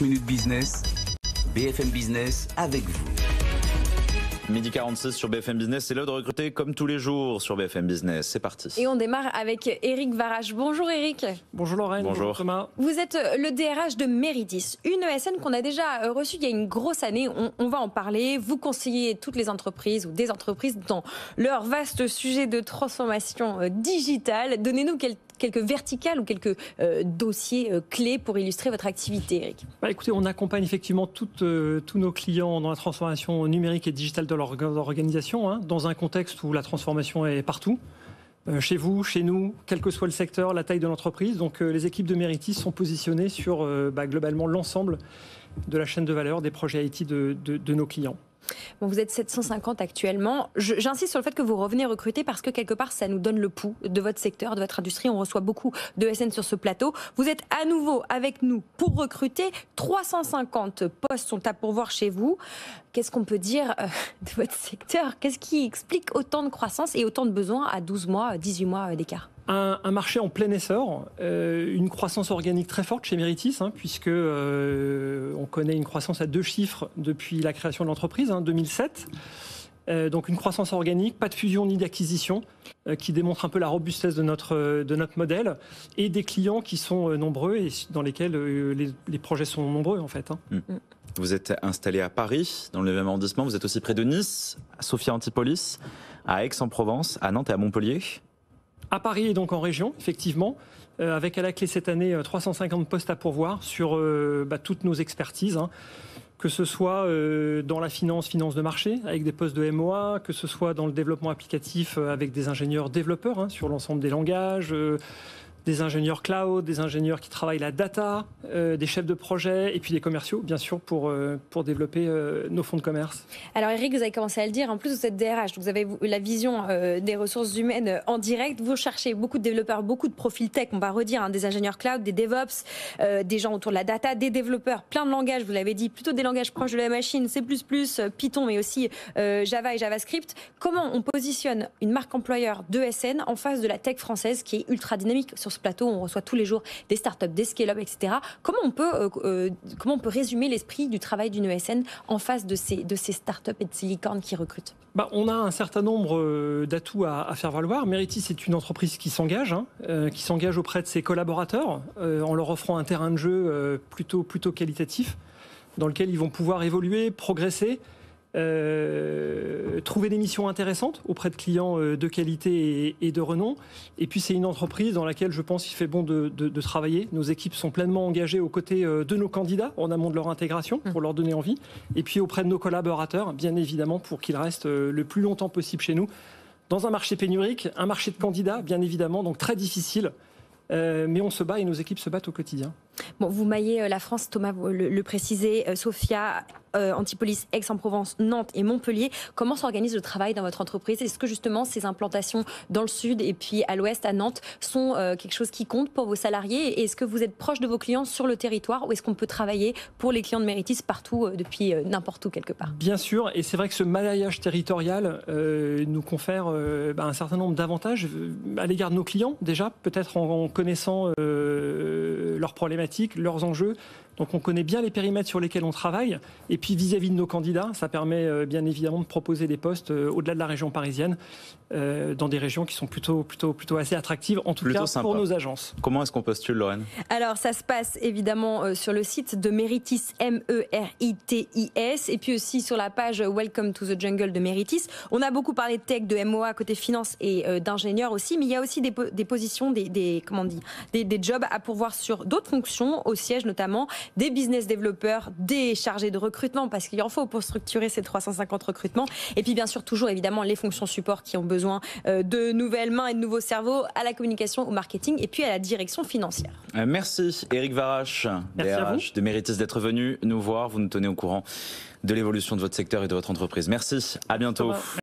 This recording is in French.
Minute Business, BFM Business avec vous. Midi 46 sur BFM Business, c'est l'heure de recruter comme tous les jours sur BFM Business. C'est parti. Et on démarre avec Éric Varache. Bonjour Éric. Bonjour Lorraine. Bonjour Thomas. Vous êtes le DRH de Meritis, une ESN qu'on a déjà reçue il y a une grosse année. On va en parler. Vous conseillez toutes les entreprises ou des entreprises dans leur vaste sujet de transformation digitale. Donnez-nous quelques verticales ou quelques dossiers clés pour illustrer votre activité, Éric. Écoutez, on accompagne effectivement tous nos clients dans la transformation numérique et digitale de leur organisation, dans un contexte où la transformation est partout. Chez vous, chez nous, quel que soit le secteur, la taille de l'entreprise. Donc les équipes de Meritis sont positionnées sur globalement l'ensemble de la chaîne de valeur des projets IT de nos clients. Bon, vous êtes 750 actuellement. J'insiste sur le fait que vous revenez recruter parce que quelque part, ça nous donne le pouls de votre secteur, de votre industrie. On reçoit beaucoup de SN sur ce plateau. Vous êtes à nouveau avec nous pour recruter. 350 postes sont à pourvoir chez vous. Qu'est-ce qu'on peut dire de votre secteur? Qu'est-ce qui explique autant de croissance et autant de besoins à 12 mois, 18 mois d'écart? Un marché en plein essor, une croissance organique très forte chez Meritis, puisque on connaît une croissance à 2 chiffres depuis la création de l'entreprise, 2007. Donc une croissance organique, pas de fusion ni d'acquisition, qui démontre un peu la robustesse de notre modèle, et des clients qui sont nombreux et dans lesquels les projets sont nombreux en fait. Vous êtes installé à Paris, dans le 9e arrondissement. Vous êtes aussi près de Nice, à Sophia Antipolis, à Aix-en-Provence, à Nantes et à Montpellier. À Paris et donc en région, effectivement, avec à la clé cette année 350 postes à pourvoir sur toutes nos expertises, que ce soit dans la finance de marché, avec des postes de MOA, que ce soit dans le développement applicatif avec des ingénieurs développeurs sur l'ensemble des langages, des ingénieurs cloud, des ingénieurs qui travaillent la data, des chefs de projet et puis des commerciaux, bien sûr, pour développer nos fonds de commerce. Alors Éric, vous avez commencé à le dire, en plus vous êtes DRH, donc vous avez la vision des ressources humaines en direct. Vous cherchez beaucoup de développeurs, beaucoup de profils tech, on va redire, des ingénieurs cloud, des DevOps, des gens autour de la data, des développeurs, plein de langages, vous l'avez dit, plutôt des langages proches de la machine, C++, Python, mais aussi Java et JavaScript. Comment on positionne une marque employeur de SN en face de la tech française qui est ultra dynamique? Sur ce plateau, on reçoit tous les jours des startups, des scale-up, etc. Comment on peut résumer l'esprit du travail d'une ESN en face de ces startups et de ces licornes qui recrutent? On a un certain nombre d'atouts à faire valoir. Meritis est une entreprise qui s'engage auprès de ses collaborateurs en leur offrant un terrain de jeu plutôt qualitatif dans lequel ils vont pouvoir évoluer, progresser, trouver des missions intéressantes auprès de clients de qualité et de renom. Et puis c'est une entreprise dans laquelle je pense qu'il fait bon de travailler. Nos équipes sont pleinement engagées aux côtés de nos candidats en amont de leur intégration pour leur donner envie. Et puis auprès de nos collaborateurs, bien évidemment, pour qu'ils restent le plus longtemps possible chez nous. Dans un marché pénurique, un marché de candidats, bien évidemment, donc très difficile. Mais on se bat et nos équipes se battent au quotidien. Bon, vous maillez la France, Thomas, vous le précisez, Sophia, Antipolis, Aix-en-Provence, Nantes et Montpellier. Comment s'organise le travail dans votre entreprise? Est-ce que justement ces implantations dans le sud et puis à l'ouest, à Nantes, sont quelque chose qui compte pour vos salariés? Et est-ce que vous êtes proche de vos clients sur le territoire ou est-ce qu'on peut travailler pour les clients de Meritis partout, depuis n'importe où quelque part? Bien sûr, et c'est vrai que ce maillage territorial nous confère un certain nombre d'avantages à l'égard de nos clients, déjà, peut-être en connaissant leurs problématiques, leurs enjeux. Donc on connaît bien les périmètres sur lesquels on travaille. Et puis vis-à-vis de nos candidats, ça permet bien évidemment de proposer des postes au-delà de la région parisienne, dans des régions qui sont plutôt assez attractives, en tout plutôt cas sympa. pour nos agences. Comment est-ce qu'on postule, Lorraine? Alors ça se passe évidemment sur le site de Meritis, Meritis, et puis aussi sur la page Welcome to the Jungle de Meritis. On a beaucoup parlé de tech, de MOA côté finance et d'ingénieurs aussi, mais il y a aussi des positions, des jobs à pourvoir sur d'autres fonctions, au siège notamment, des business développeurs, des chargés de recrutement, parce qu'il en faut pour structurer ces 350 recrutements. Et puis bien sûr, toujours évidemment, les fonctions support qui ont besoin de nouvelles mains et de nouveaux cerveaux, à la communication, au marketing et puis à la direction financière. Merci Éric Varache, DRH de Meritis, d'être venu nous voir. Vous nous tenez au courant de l'évolution de votre secteur et de votre entreprise. Merci, à bientôt.